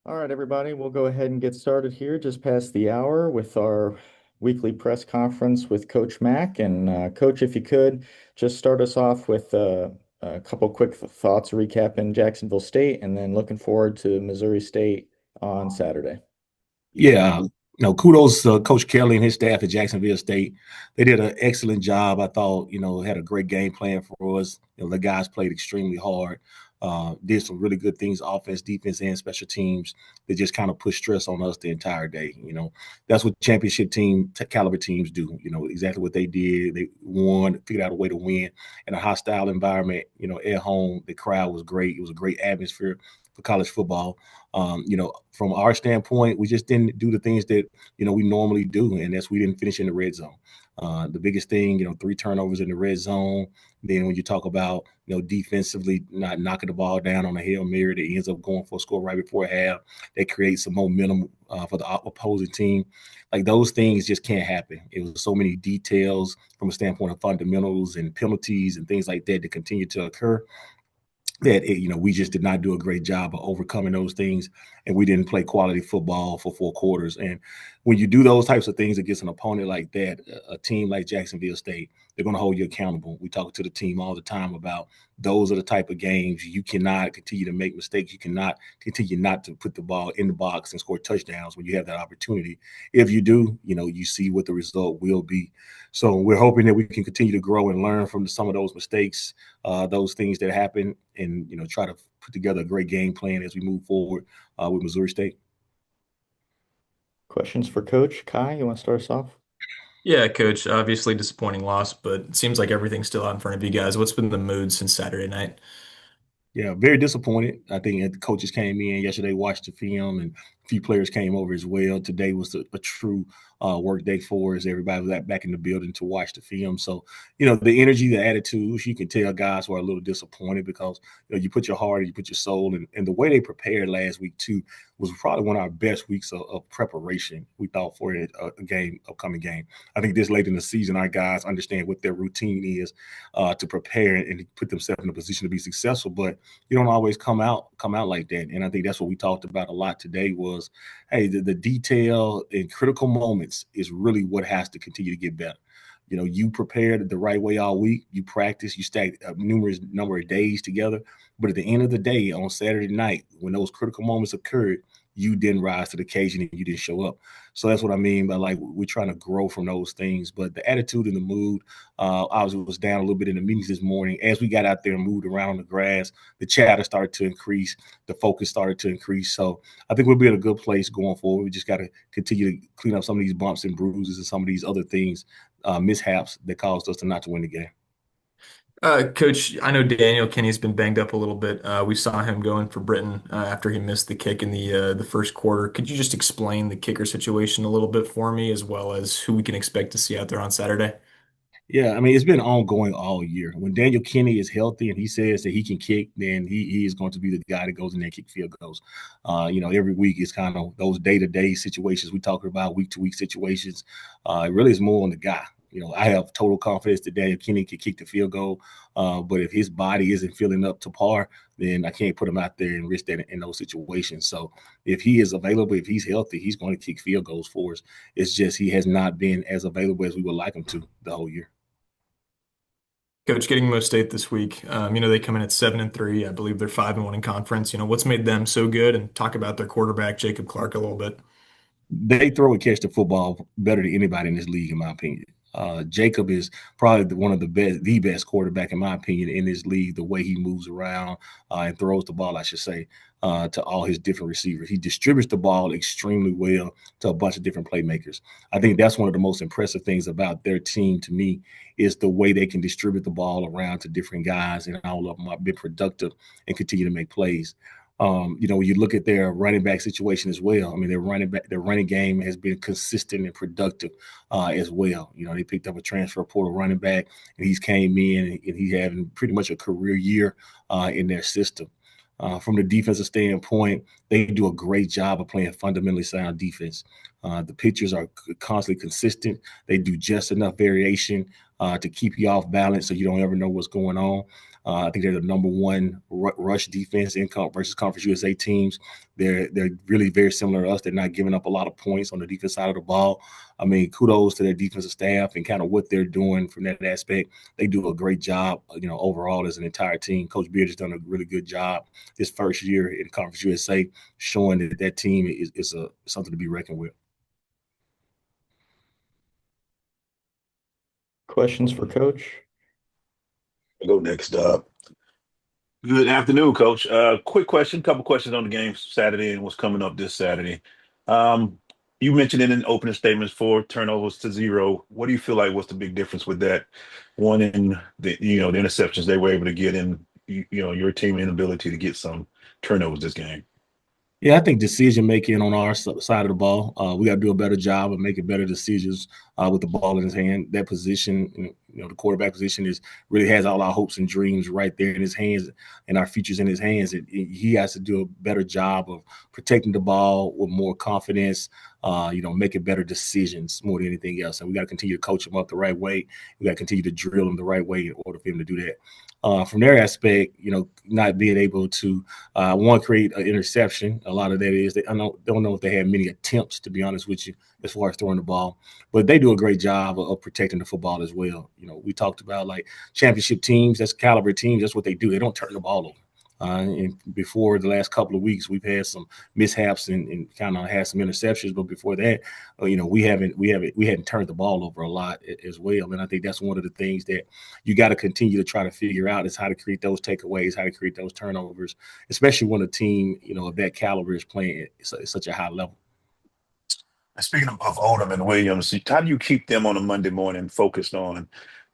All right, everybody, we'll go ahead and get started here just past the hour with our weekly press conference with Coach Mack. And Coach, if you could just start us off with a couple quick thoughts recapping Jacksonville State and then looking forward to Missouri State on Saturday. Yeah, kudos to Coach Kelly and his staff at Jacksonville State. They did an excellent job. I thought, had a great game plan for us. The guys played extremely hard, did some really good things, offense, defense, and special teams. They just kind of put stress on us the entire day. That's what championship caliber teams do. Exactly what they did. They won, figured out a way to win in a hostile environment. At home, the crowd was great. It was a great atmosphere for college football. From our standpoint, we just didn't do the things that, we normally do. And that's we didn't finish in the red zone. The biggest thing, 3 turnovers in the red zone. Then when you talk about, defensively not knocking the ball down on a Hail Mary that ends up going for a score right before half, that creates some momentum for the opposing team. Like those things just can't happen. It was so many details from a standpoint of fundamentals and penalties and things like that continue to occur that we just did not do a great job of overcoming those things, and we didn't play quality football for 4 quarters. And when you do those types of things against an opponent like that, a team like Jacksonville State, they're going to hold you accountable. We talk to the team all the time about those are the type of games you cannot continue to make mistakes. You cannot continue not to put the ball in the box and score touchdowns when you have that opportunity. If you do, you see what the result will be. So we're hoping that we can continue to grow and learn from some of those mistakes, those things that happen, and try to put together a great game plan as we move forward with Missouri State. Questions for Coach Kai? You want to start us off? Yeah, coach, obviously disappointing loss, but it seems like everything's still out in front of you guys. What's been the mood since Saturday night? Yeah, very disappointed. I think the coaches came in yesterday, watched the film, and a few players came over as well. Today was a true work day for us. Everybody was back in the building to watch the film. So, the energy, the attitudes, you can tell guys were a little disappointed because, you put your heart, you put your soul, and the way they prepared last week, too, was probably one of our best weeks of preparation, we thought, for upcoming game. I think this late in the season, our guys understand what their routine is to prepare and put themselves in a position to be successful. But you don't always come out like that. And I think that's what we talked about a lot today was, hey, the detail in critical moments is really what has to continue to get better. You prepared the right way all week. You practice, you stack a numerous number of days together. But at the end of the day, on Saturday night, when those critical moments occurred, you didn't rise to the occasion and you didn't show up. So that's what I mean by, like, we're trying to grow from those things. But the attitude and the mood, obviously was down a little bit in the meetings this morning. As we got out there and moved around on the grass, the chatter started to increase, the focus started to increase. So I think we'll be in a good place going forward. We just got to continue to clean up some of these bumps and bruises and some of these other things, mishaps that caused us to not to win the game. Coach, I know Daniel Kenny's been banged up a little bit. We saw him going for Britain after he missed the kick in the first quarter. Could you just explain the kicker situation a little bit for me, as well as who we can expect to see out there on Saturday? Yeah, I mean, it's been ongoing all year. When Daniel Kenny is healthy and he says that he can kick, then he is going to be the guy that goes in there and kick field goals. Every week it's kind of those day-to-day situations we talk about, week-to-week situations. It really is more on the guy. I have total confidence that Daniel Kenny can kick the field goal, but if his body isn't feeling up to par, then I can't put him out there and risk that in those situations. So if he is available, if he's healthy, he's going to kick field goals for us. It's just he has not been as available as we would like him to the whole year. Coach, getting Mo State this week. They come in at 7-3. I believe they're 5-1 in conference. What's made them so good? And talk about their quarterback, Jacob Clark, a little bit. They throw and catch the football better than anybody in this league, in my opinion. Jacob is probably one of the best quarterback, in my opinion, in this league. The way he moves around and throws the ball, I should say, to all his different receivers. He distributes the ball extremely well to a bunch of different playmakers. I think that's one of the most impressive things about their team to me is the way they can distribute the ball around to different guys, and all of them have been productive and continue to make plays. When you look at their running back situation as well, I mean, their running game has been consistent and productive as well. They picked up a transfer portal running back, and he's came in and he's having pretty much a career year in their system. From the defensive standpoint, they do a great job of playing fundamentally sound defense. The pitchers are constantly consistent. They do just enough variation to keep you off balance so you don't ever know what's going on. I think they're the number one rush defense in versus Conference USA teams. They're really very similar to us. They're not giving up a lot of points on the defense side of the ball. I mean, kudos to their defensive staff and kind of what they're doing from that aspect. They do a great job, overall as an entire team. Coach Beard has done a really good job this first year in Conference USA, showing that team is something to be reckoned with. Questions for Coach? I'll go next. Good afternoon, Coach. Quick question, couple questions on the game Saturday and what's coming up this Saturday. Um, you mentioned in an opening statements 4 turnovers to 0. What do you feel like was the big difference with that? One in the interceptions they were able to get in, your team inability to get some turnovers this game. Yeah, I think decision making on our side of the ball, we got to do a better job of making better decisions with the ball in his hand. That position, the quarterback position, really has all our hopes and dreams right there in his hands, and our futures in his hands. He has to do a better job of protecting the ball with more confidence. Making better decisions more than anything else. And we got to continue to coach him up the right way. We got to continue to drill him the right way in order for him to do that. From their aspect, not being able to create an interception. A lot of that is don't know if they had many attempts, to be honest with you, as far as throwing the ball, but they do a great job of protecting the football as well. We talked about like championship teams, that's caliber teams. That's what they do. They don't turn the ball over. And before the last couple of weeks, we've had some mishaps and kind of had some interceptions. But before that, we hadn't turned the ball over a lot as well. And I think that's one of the things that you got to continue to try to figure out is how to create those takeaways, how to create those turnovers, especially when a team of that caliber is playing at such a high level. And speaking of Odom and Williams, how do you keep them on a Monday morning focused on?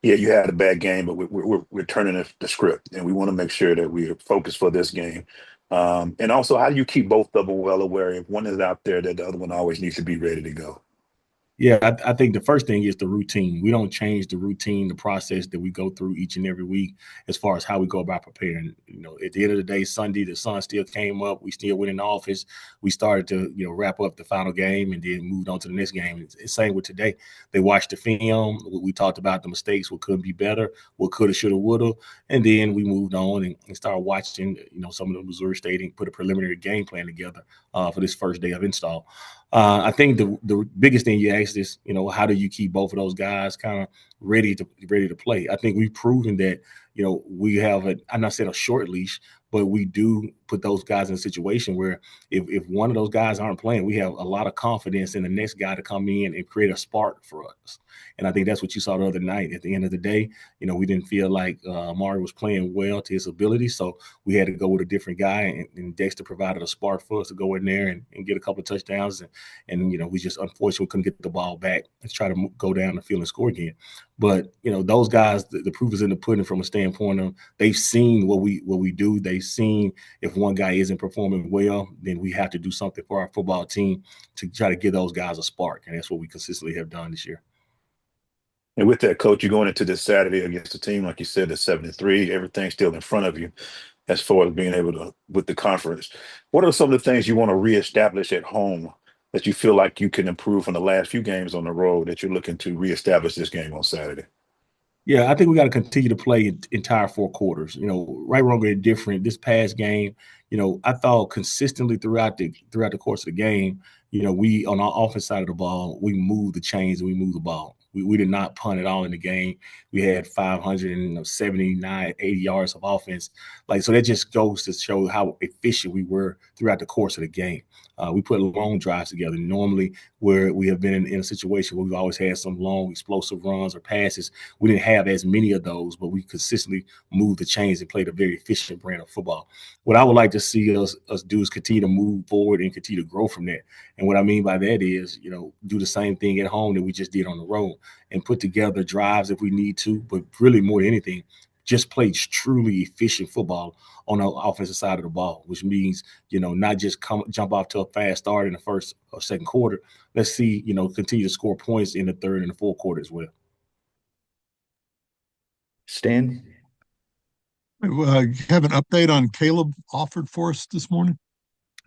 Yeah, you had a bad game, but we're turning the script, and we want to make sure that we're focused for this game. And also, how do you keep both of them well aware if one is out there that the other one always needs to be ready to go? Yeah, I think the first thing is the routine. We don't change the routine, the process that we go through each and every week as far as how we go about preparing. At the end of the day, Sunday, the sun still came up. We still went in the office. We started to, wrap up the final game and then moved on to the next game. It's same with today. They watched the film. We talked about the mistakes, what could be better, what coulda, shoulda, woulda. And then we moved on and started watching, some of the Missouri State and put a preliminary game plan together for this first day of install. I think the biggest thing you asked is, how do you keep both of those guys kind of ready to play? I think we've proven that, we have I'm not saying a short leash, but we do put those guys in a situation where if one of those guys aren't playing, we have a lot of confidence in the next guy to come in and create a spark for us. And I think that's what you saw the other night. At the end of the day, we didn't feel like Amari was playing well to his ability, so we had to go with a different guy, and Dexter provided a spark for us to go in there and get a couple of touchdowns. And we just unfortunately couldn't get the ball back and try to go down the field and score again. But those guys, the proof is in the pudding from a standpoint of they've seen what we do. They've seen if one guy isn't performing well, then we have to do something for our football team to try to give those guys a spark, and that's what we consistently have done this year. And with that, coach, you're going into this Saturday against a team, like you said, that's 7-3. Everything's still in front of you as far as being able to, with the conference. What are some of the things you want to reestablish at home that you feel like you can improve from the last few games on the road that you're looking to reestablish this game on Saturday? Yeah, I think we got to continue to play entire 4 quarters. Right, wrong, or indifferent. This past game, I thought consistently throughout the course of the game, we on our offense side of the ball, we moved the chains and we moved the ball. We did not punt at all in the game. We had 579, 80 yards of offense. So that just goes to show how efficient we were throughout the course of the game. We put long drives together. Normally, where we have been in a situation where we've always had some long explosive runs or passes, we didn't have as many of those, but we consistently moved the chains and played a very efficient brand of football. What I would like to see us do is continue to move forward and continue to grow from that. And what I mean by that is, do the same thing at home that we just did on the road and put together drives if we need to, but really more than anything, just play truly efficient football on the offensive side of the ball, which means, not just jump off to a fast start in the first or second quarter. Let's see, continue to score points in the third and the fourth quarter as well. Stan? You have an update on Caleb offered for us this morning?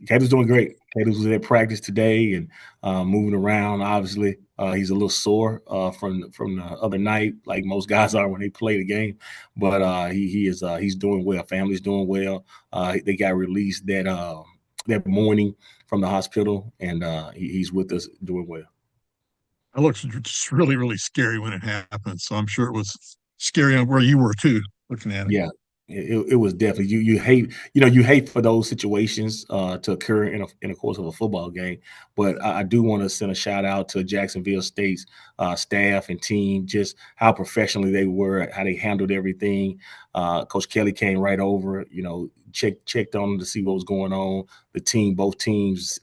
Caleb's doing great. Caleb was at practice today and moving around. Obviously, he's a little sore from the other night, like most guys are when they play the game. But he's doing well. Family's doing well. They got released that morning from the hospital, and he's with us doing well. It looks just really, really scary when it happened. So I'm sure it was scary on where you were too, looking at it. Yeah, it was definitely you hate you hate for those situations to occur in a course of a football game. But I do want to send a shout out to Jacksonville State's staff and team, just how professionally they were, how they handled everything. Coach Kelly came right over, checked on them to see what was going on. The team, both teams,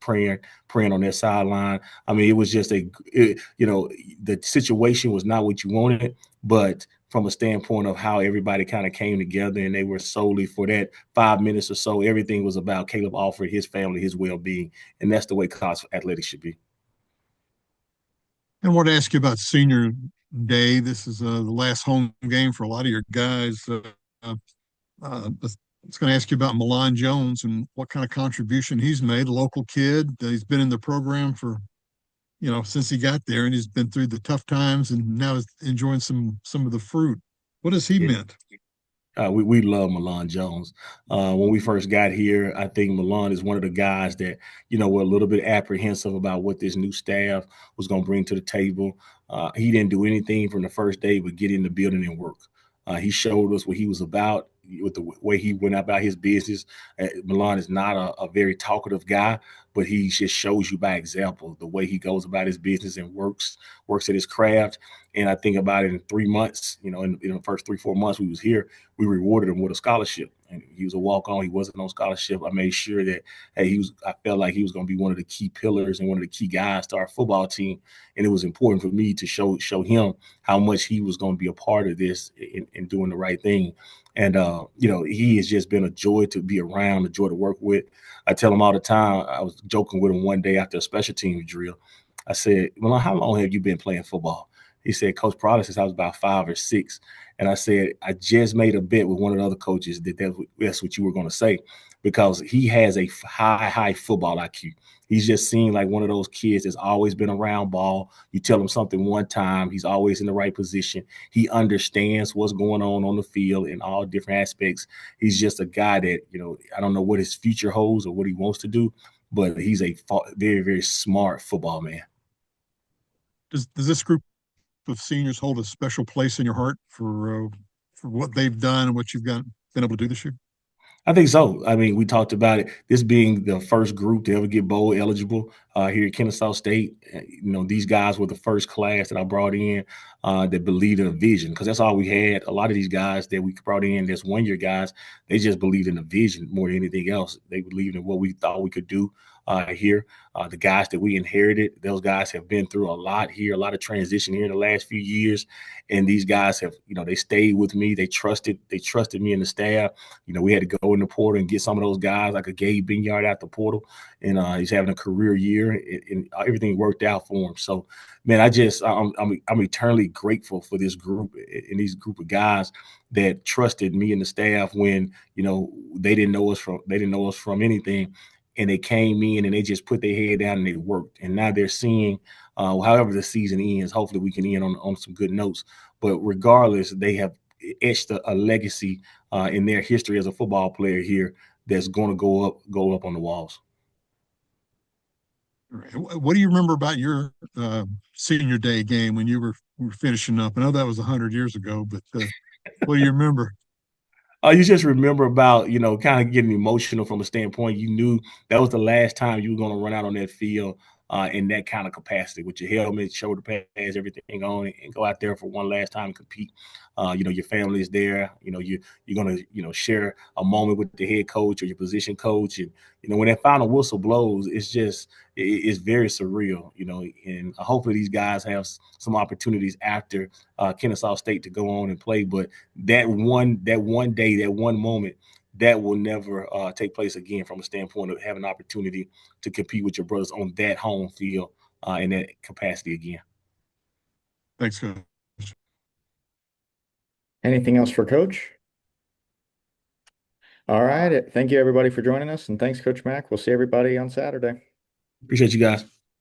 praying on their sideline. I mean, it was just the situation was not what you wanted, but from a standpoint of how everybody kind of came together, and they were solely for that 5 minutes or so, everything was about Caleb offered his family, his well-being, and that's the way college athletics should be. I want to ask you about senior day. This is the last home game for a lot of your guys. Uh, I was going to ask you about Milan Jones and what kind of contribution he's made. A local kid. He's been in the program for since he got there, and he's been through the tough times, and now is enjoying some of the fruit. What has he meant? We love Milan Jones. When we first got here, I think Milan is one of the guys that, were a little bit apprehensive about what this new staff was going to bring to the table. He didn't do anything from the first day but get in the building and work. He showed us what he was about with the way he went about his business. Milan is not a very talkative guy, but he just shows you by example the way he goes about his business and works at his craft. And I think about it in 3 months, in the first 3-4 months we was here, we rewarded him with a scholarship. And he was a walk-on. He wasn't on scholarship. I made sure that I felt like he was going to be one of the key pillars and one of the key guys to our football team. And it was important for me to show him how much he was going to be a part of this and doing the right thing. And, he has just been a joy to be around, a joy to work with. I tell him all the time. I was joking with him one day after a special team drill. I said, well, how long have you been playing football? He said, Coach, probably since I was about 5 or 6. And I said, I just made a bet with one of the other coaches that's what you were going to say, because he has a high football IQ. He's just seemed like one of those kids that's always been around ball. You tell him something one time, he's always in the right position. He understands what's going on the field in all different aspects. He's just a guy that, I don't know what his future holds or what he wants to do, but he's a very, very smart football man. Does this group of seniors hold a special place in your heart for what they've done and what you've been able to do this year? I think so. I mean, we talked about it. This being the first group to ever get bowl eligible here at Kennesaw State. These guys were the first class that I brought in that believed in a vision, because that's all we had. A lot of these guys that we brought in, that's one-year guys, they just believed in a vision more than anything else. They believed in what we thought we could do here. The guys that we inherited, those guys have been through a lot here, a lot of transition here in the last few years. And these guys have, they stayed with me. They trusted me and the staff. We had to go in the portal and get some of those guys, like a Gabe Binyard out the portal. And he's having a career year, and everything worked out for him. So, man, I'm eternally grateful for this group and these group of guys that trusted me and the staff when, they didn't know us from anything. And they came in and they just put their head down and they worked. And now they're seeing, however the season ends, hopefully we can end on some good notes. But regardless, they have etched a legacy in their history as a football player here that's going to go up on the walls. What do you remember about your senior day game when you were finishing up? I know that was 100 years ago, but what do you remember? You just remember about, kind of getting emotional from a standpoint. You knew that was the last time you were going to run out on that field in that kind of capacity with your helmet, shoulder pads, everything on, and go out there for one last time and compete. Your family is there. You're going to, share a moment with the head coach or your position coach. And, when that final whistle blows, it's very surreal, and hopefully these guys have some opportunities after Kennesaw State to go on and play. But that one day, that one moment, that will never take place again from a standpoint of having an opportunity to compete with your brothers on that home field in that capacity again. Thanks, Coach. Anything else for Coach? All right. Thank you everybody for joining us, and thanks, Coach Mack. We'll see everybody on Saturday. Appreciate you guys.